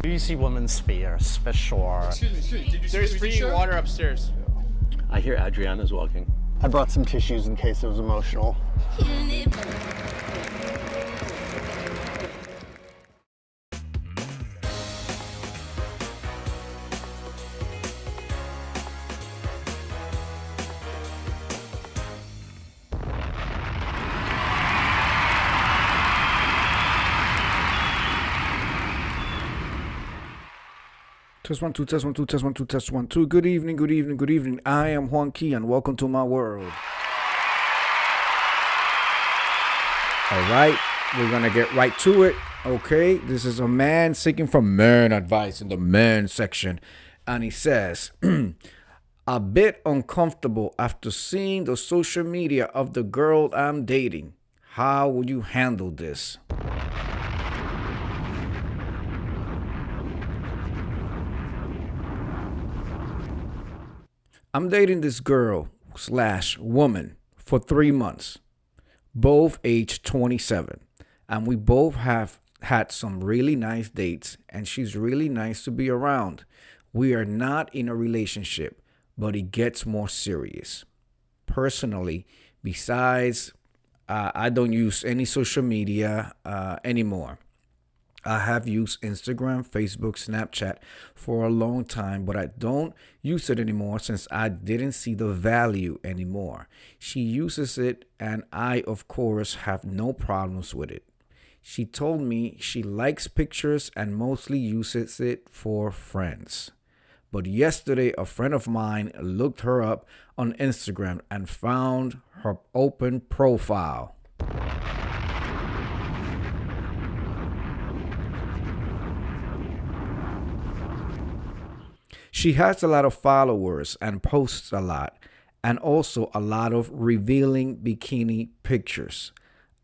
Greasy woman spears, for sure. Excuse me. Did you see There's free water upstairs. I hear Adriana's walking. I brought some tissues in case it was emotional. Test 1 2, test 1 2, test 1 2, test 1 2. Good evening, good evening, good evening. I am Juan Key and welcome to my world. All right, we're gonna get right to it. Okay, this is a man seeking for man advice in the man section, and he says, a bit uncomfortable after seeing the social media of the girl I'm dating. How will you handle this? I'm dating this girl / woman for 3 months, both age 27, and we both have had some really nice dates, and she's really nice to be around. We are not in a relationship, but it gets more serious. Personally, besides, I don't use any social media anymore. I have used Instagram, Facebook, Snapchat for a long time, but I don't use it anymore since I didn't see the value anymore. She uses it, and I, of course, have no problems with it. She told me she likes pictures and mostly uses it for friends. But yesterday, a friend of mine looked her up on Instagram and found her open profile. She has a lot of followers and posts a lot, and also a lot of revealing bikini pictures.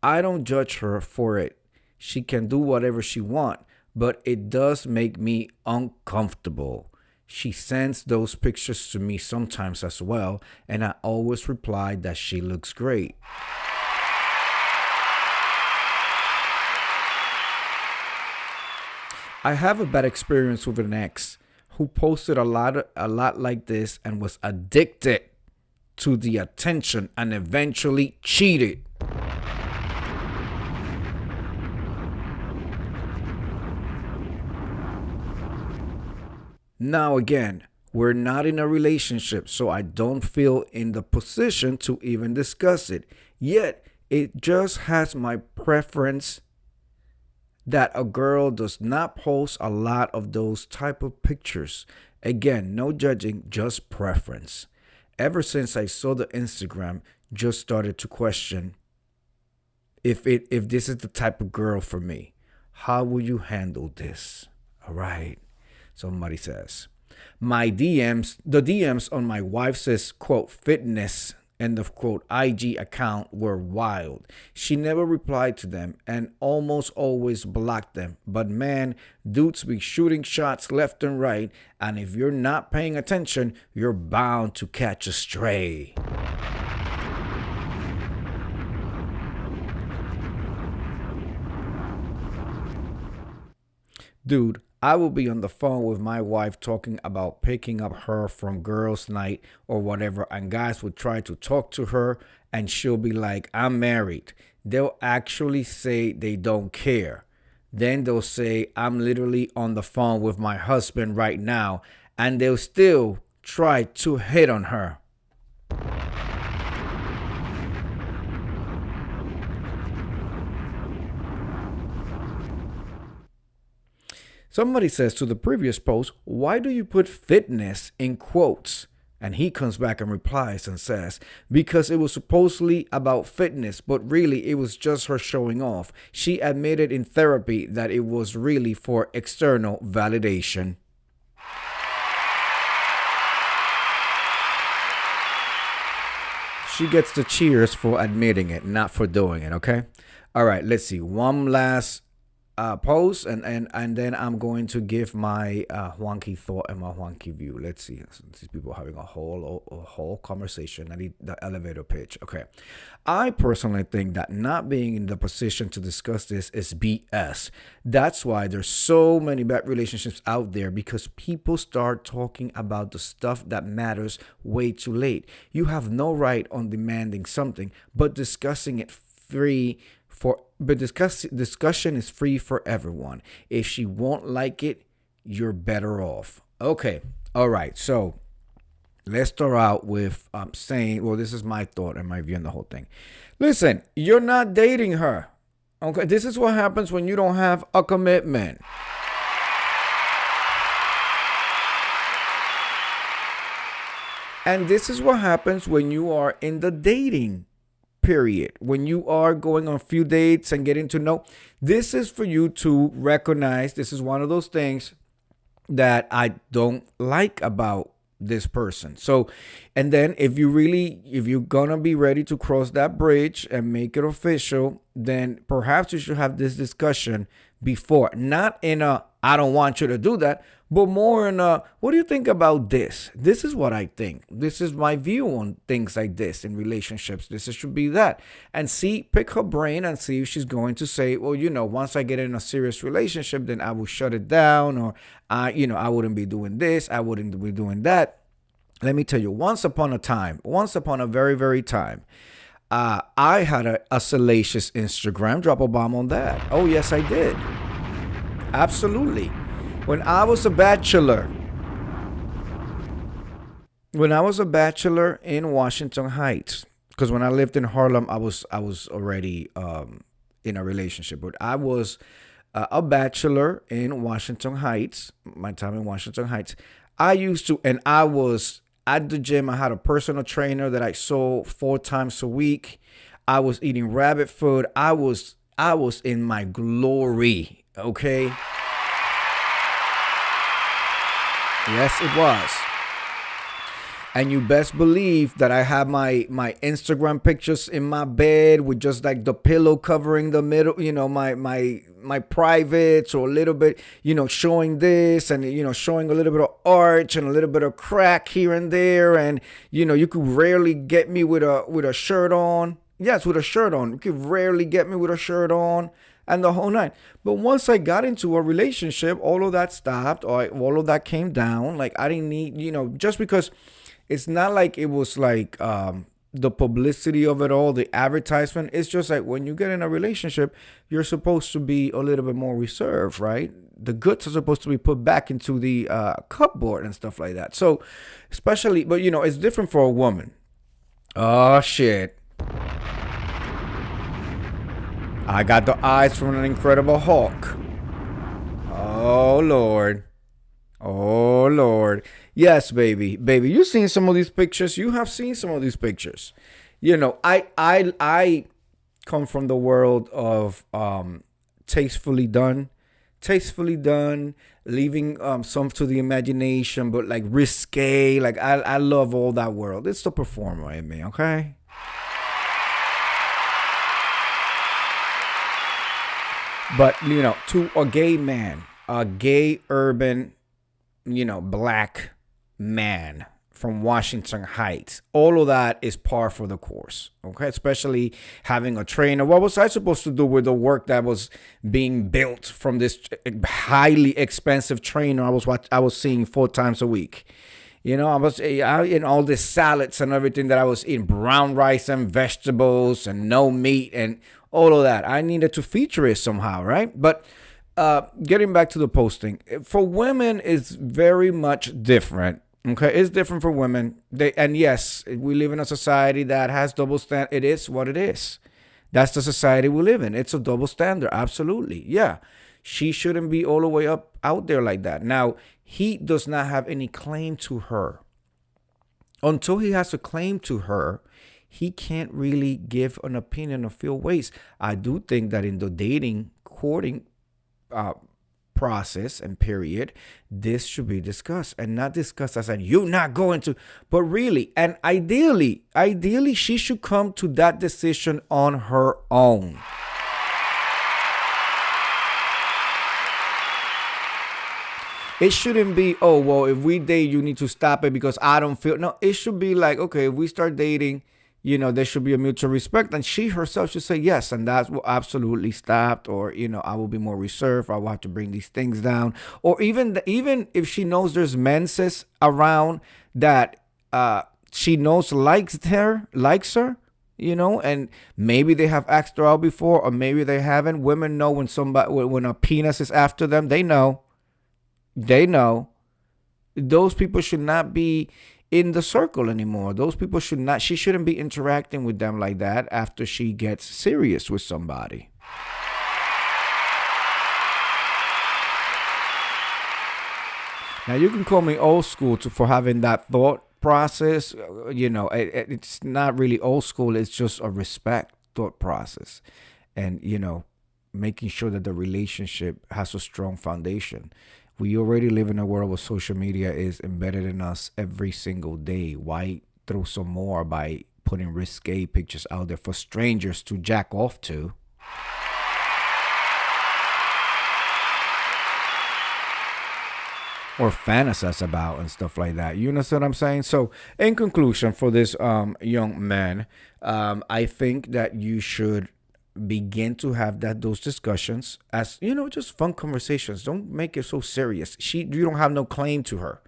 I don't judge her for it. She can do whatever she wants, but it does make me uncomfortable. She sends those pictures to me sometimes as well, and I always reply that she looks great. I have a bad experience with an ex who posted a lot like this and was addicted to the attention and eventually cheated. Now again, we're not in a relationship, so I don't feel in the position to even discuss it. Yet, it just has my preference that a girl does not post a lot of those type of pictures. Again, no judging, just preference. Ever since I saw the Instagram, just started to question if this is the type of girl for me. How will you handle this? All right. Somebody says, the DMs on my wife's quote fitness end of quote IG account were wild. She never replied to them and almost always blocked them. But man, dudes be shooting shots left and right, and if you're not paying attention, you're bound to catch a stray. Dude, I will be on the phone with my wife talking about picking up her from girls' night or whatever, and guys will try to talk to her and she'll be like, I'm married. They'll actually say they don't care. Then they'll say, I'm literally on the phone with my husband right now, and they'll still try to hit on her. Somebody says to the previous post, why do you put fitness in quotes? And he comes back and replies and says, because it was supposedly about fitness, but really it was just her showing off. She admitted in therapy that it was really for external validation. She gets the cheers for admitting it, not for doing it, okay? All right, let's see. One last post, and then I'm going to give my wonky thought and my wonky view. Let's see. These people are having a whole conversation. I need the elevator pitch. Okay. I personally think that not being in the position to discuss this is BS. That's why there's so many bad relationships out there, because people start talking about the stuff that matters way too late. You have no right on demanding something, but discussing it discussion is free for everyone. If she won't like it, you're better off. Okay. All right. So let's start out with saying, well, this is my thought and my view on the whole thing. Listen, you're not dating her. Okay. This is what happens when you don't have a commitment. And this is what happens when you are in the dating period. When you are going on a few dates and getting to know, this is for you to recognize this is one of those things that I don't like about this person. So, and then if you're gonna be ready to cross that bridge and make it official, then perhaps you should have this discussion before. Not in a, I don't want you to do that, but more in a, what do you think about this? This is what I think. This is my view on things like this in relationships. This should be that. And pick her brain and see if she's going to say, well, once I get in a serious relationship, then I will shut it down, or I wouldn't be doing this. I wouldn't be doing that. Let me tell you, once upon a very, very time, I had a salacious Instagram. Drop a bomb on that. Oh, yes, I did. Absolutely. When I was a bachelor in Washington Heights, because when I lived in Harlem, I was already in a relationship. But I was a bachelor in Washington Heights, my time in Washington Heights. I was at the gym. I had a personal trainer that I saw 4 times a week. I was eating rabbit food. I was in my glory, okay? Yes, it was. And you best believe that I have my Instagram pictures in my bed with just like the pillow covering the middle, my privates, or a little bit, showing this and, showing a little bit of arch and a little bit of crack here and there. And, you could rarely get me with a shirt on. Yes, with a shirt on. You could rarely get me with a shirt on. And the whole night. But once I got into a relationship, all of that stopped. All of that came down. Like, I didn't need, just because it's not like it was like the publicity of it all, the advertisement. It's just like when you get in a relationship, you're supposed to be a little bit more reserved, right? The goods are supposed to be put back into the cupboard and stuff like that. So especially, but it's different for a woman. Oh, shit. I got the eyes from an Incredible Hulk. Oh, Lord. Oh, Lord. Yes, baby. Baby, you've seen some of these pictures. You have seen some of these pictures. I come from the world of tastefully done, leaving some to the imagination, but like risque. Like, I love all that world. It's the performer in me, okay? But, to a gay man, a gay urban, black man from Washington Heights, all of that is par for the course. Okay. Especially having a trainer. What was I supposed to do with the work that was being built from this highly expensive trainer I was seeing 4 times a week? I was in all these salads and everything that I was eating, brown rice and vegetables and no meat and all of that. I needed to feature it somehow, right? But getting back to the posting, for women, it's very much different. Okay, it's different for women. And yes, we live in a society that has double standard. It is what it is. That's the society we live in. It's a double standard. Absolutely. Yeah. She shouldn't be all the way out there like that. Now, he does not have any claim to her. Until he has a claim to her, he can't really give an opinion or feel ways. I do think that in the courting process and period, this should be discussed, and not discussed as in you're not going to, but really, and ideally, she should come to that decision on her own. It shouldn't be, oh, well, if we date, you need to stop it because I don't feel. No, it should be like, okay, if we start dating, there should be a mutual respect. And she herself should say yes. And that will absolutely stop. Or, I will be more reserved. I will have to bring these things down. Or even if she knows there's menses around that she knows likes her, and maybe they have asked her out before, or maybe they haven't. Women know when a penis is after them. They know. Those people should not be in the circle anymore. Those people she shouldn't be interacting with them like that after she gets serious with somebody. Now, you can call me old school for having that thought process. It's not really old school. It's just a respect thought process. And, making sure that the relationship has a strong foundation. We already live in a world where social media is embedded in us every single day. Why throw some more by putting risque pictures out there for strangers to jack off to? Or fantasize about and stuff like that. You understand what I'm saying? So, in conclusion, for this young man, I think that you should begin to have those discussions as just fun conversations. Don't make it so serious. You don't have no claim to her.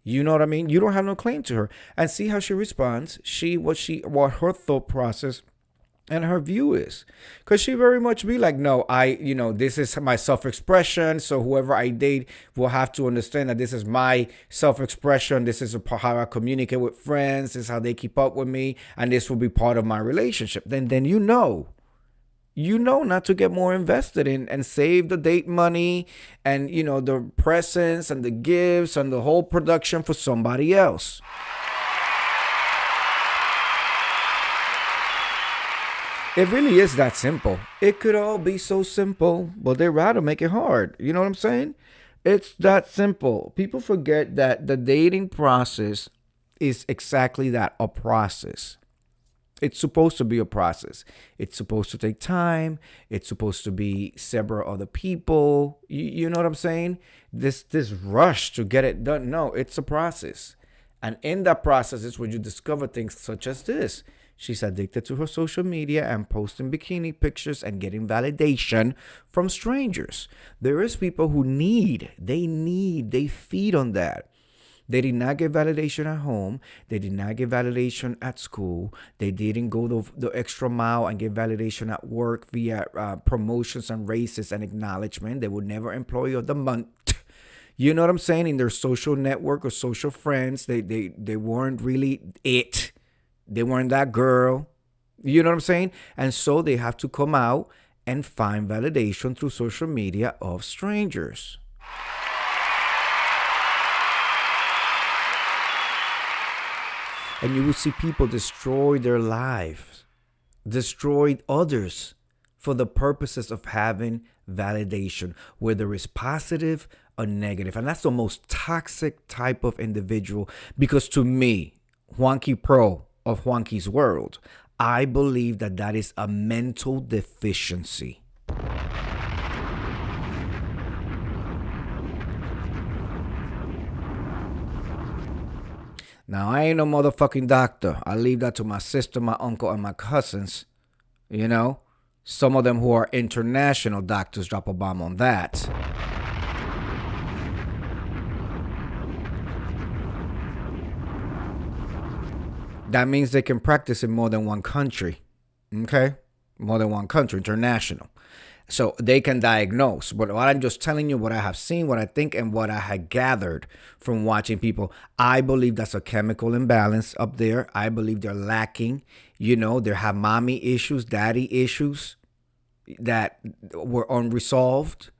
You know what I mean? You don't have no claim to her, and see how she responds. What her thought process and her view is, because she very much be like, no, this is my self-expression. So whoever I date will have to understand that this is my self-expression. This is how I communicate with friends. This is how they keep up with me, and this will be part of my relationship. Then not to get more invested in and save the date money and, the presents and the gifts and the whole production for somebody else. It really is that simple. It could all be so simple, but they rather make it hard. You know what I'm saying? It's that simple. People forget that the dating process is exactly that, a process. It's supposed to be a process. It's supposed to take time. It's supposed to be several other people. You know what I'm saying? This rush to get it done. No, it's a process. And in that process is where you discover things such as this. She's addicted to her social media and posting bikini pictures and getting validation from strangers. There is people who they feed on that. They did not get validation at home. They did not get validation at school. They didn't go the extra mile and get validation at work via promotions and raises and acknowledgement. They were never employee of the month. You know what I'm saying? In their social network or social friends, they weren't really it. They weren't that girl. You know what I'm saying? And so they have to come out and find validation through social media of strangers. And you will see people destroy their lives, destroy others for the purposes of having validation, whether it's positive or negative. And that's the most toxic type of individual, because to me, Juanqui Pro of Juanqui's World, I believe that is a mental deficiency. Now, I ain't no motherfucking doctor. I leave that to my sister, my uncle, and my cousins. Some of them who are international doctors drop a bomb on that. That means they can practice in more than one country. Okay? More than one country, international. So they can diagnose. But what I'm just telling you, what I have seen, what I think, and what I had gathered from watching people, I believe that's a chemical imbalance up there. I believe they're lacking. They have mommy issues, daddy issues that were unresolved,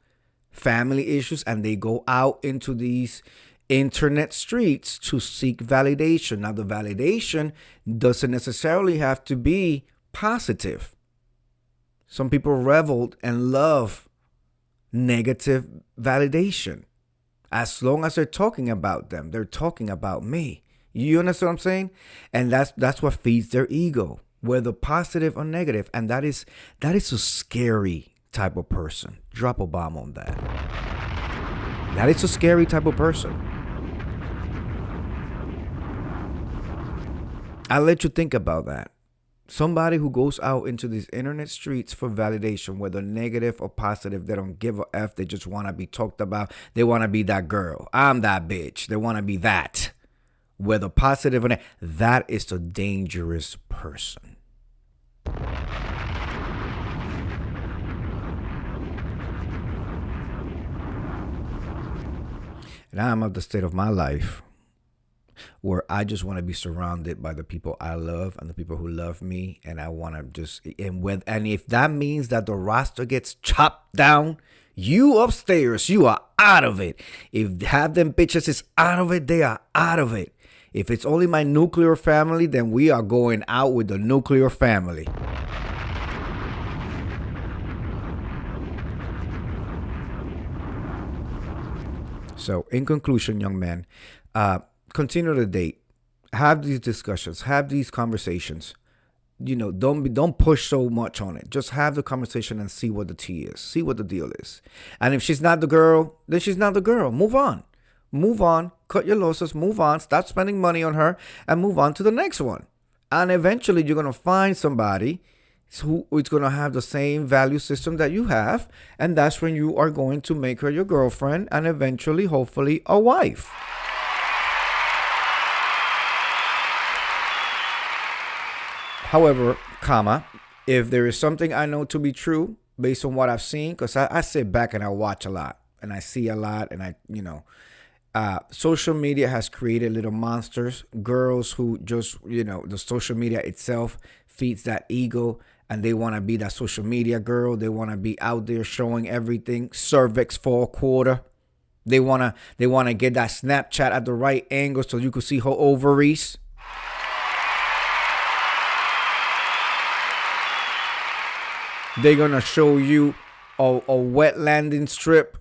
family issues, and they go out into these internet streets to seek validation. Now, the validation doesn't necessarily have to be positive. Some people reveled and love negative validation. As long as they're talking about them, they're talking about me. You understand what I'm saying? And that's what feeds their ego, whether positive or negative. And that is a scary type of person. Drop a bomb on that. That is a scary type of person. I'll let you think about that. Somebody who goes out into these internet streets for validation, whether negative or positive, they don't give a F. They just want to be talked about. They want to be that girl. I'm that bitch. They want to be that. Whether positive or negative, that is a dangerous person. And I'm at the state of my life where I just want to be surrounded by the people I love and the people who love me, and I want to just and if that means that the roster gets chopped down, you upstairs, you are out of it. If have them bitches is out of it, they are out of it. If it's only my nuclear family, then we are going out with the nuclear family. So, in conclusion, young man, continue to date, have these discussions, have these conversations. You know, don't push so much on it. Just have the conversation and see what the tea is, see what the deal is. And if she's not the girl, then she's not the girl. Move on, cut your losses, move on, stop spending money on her, and move on to the next one. And eventually, you're gonna find somebody who is going to have the same value system that you have, and that's when you are going to make her your girlfriend and eventually, hopefully, a wife. However, if there is something I know to be true based on what I've seen, because I sit back and I watch a lot and I see a lot, and social media has created little monsters, girls who just, the social media itself feeds that ego, and they want to be that social media girl. They want to be out there showing everything, cervix for a quarter. They want to get that Snapchat at the right angle so you can see her ovaries. They're going to show you a wet landing strip.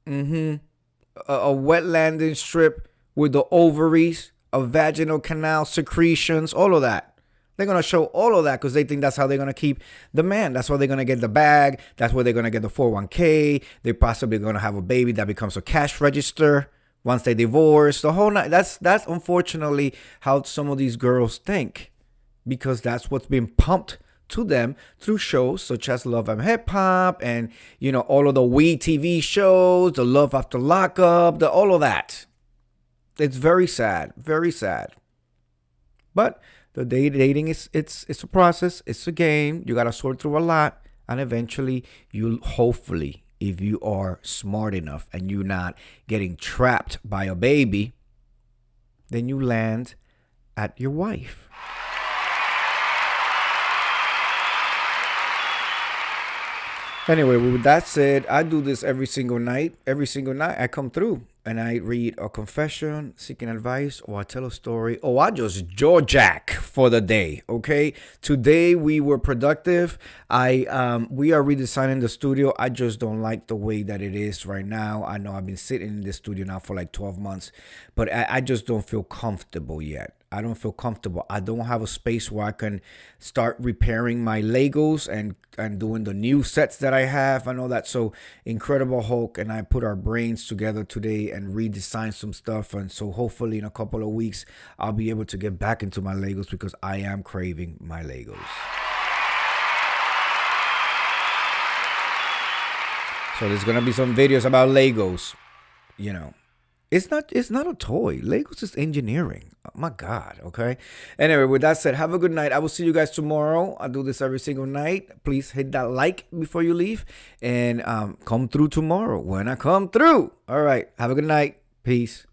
A wet landing strip with the ovaries, a vaginal canal, secretions, all of that. They're going to show all of that because they think that's how they're going to keep the man. That's where they're going to get the bag. That's where they're going to get the 401k. They're possibly going to have a baby that becomes a cash register once they divorce. The whole night. That's unfortunately how some of these girls think, because that's what's been pumped to them through shows such as Love and Hip Hop and, all of the WE TV shows, the Love After Lockup, all of that. It's very sad, very sad. But the dating it's a process. It's a game. You got to sort through a lot. And eventually, you'll hopefully, if you are smart enough and you're not getting trapped by a baby, then you land at your wife. Anyway, with that said, I do this every single night. Every single night I come through and I read a confession, seeking advice, or I tell a story, or I just jaw jack for the day. Okay, today we were productive. We are redesigning the studio. I just don't like the way that it is right now. I know I've been sitting in this studio now for like 12 months, but I just don't feel comfortable yet. I don't feel comfortable. I don't have a space where I can start repairing my Legos and doing the new sets that I have and all that. So Incredible Hulk and I put our brains together today and redesign some stuff. And so hopefully in a couple of weeks, I'll be able to get back into my Legos because I am craving my Legos. So there's going to be some videos about Legos, It's not a toy. Legos is engineering. Oh my God. Okay. Anyway, with that said, have a good night. I will see you guys tomorrow. I do this every single night. Please hit that like before you leave and come through tomorrow when I come through. All right. Have a good night. Peace.